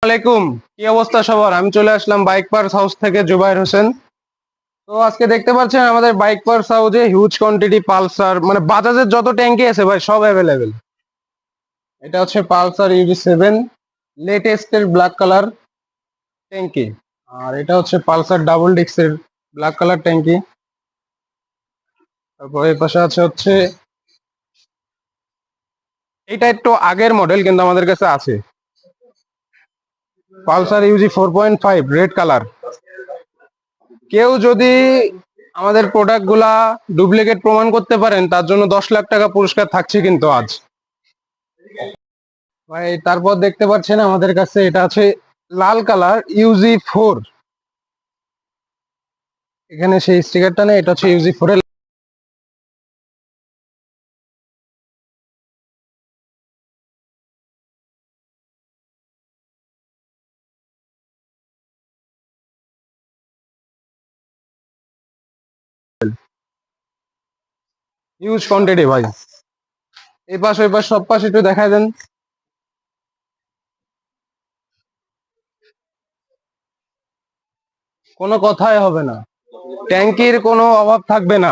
আলাইকুম। কি অবস্থা সবার? আমি চলে আসলাম বাইক পার্স হাউস থেকে, জুবাইর হোসেন। তো আজকে দেখতে পাচ্ছেন আমাদের বাইক পার্স হাউসে হিউজ কোয়ান্টিটি পালসার, মানে বাজাজের যত ট্যাঙ্কি আছে ভাই সব অ্যাভেলেবেল। এটা হচ্ছে পালসার ইউজি 7 লেটেস্টের ব্ল্যাক কালার ট্যাঙ্কি। আর এটা হচ্ছে পালসার ডাবল ডিক্সের ব্ল্যাক কালার ট্যাঙ্কি। তারপর এর পাশে হচ্ছে এটা একটু আগের মডেল, কিন্তু আমাদের কাছে আছে পালসার ইউজি 4.5 রেড কালার। কেউ যদি আমাদের প্রোডাক্ট গুলা ডুপ্লিকেট প্রমাণ করতে পারেন, তার জন্য 10 লাখ টাকা পুরস্কার থাকছে কিন্তু আজ। ভাই তারপর দেখতে পাচ্ছেন আমাদের কাছে এটা আছে লাল কালার ইউজি 4। এখানে সেই স্টিকারটা নেই, এটা হচ্ছে ইউজি 4 এর ইউজ কোয়ান্টিটি ভাই। এই পাশ ওই পাশ সব পাশ একটু দেখায় দেন। কোনো কথাই হবে না, ট্যাঙ্কির কোনো অভাব থাকবে না।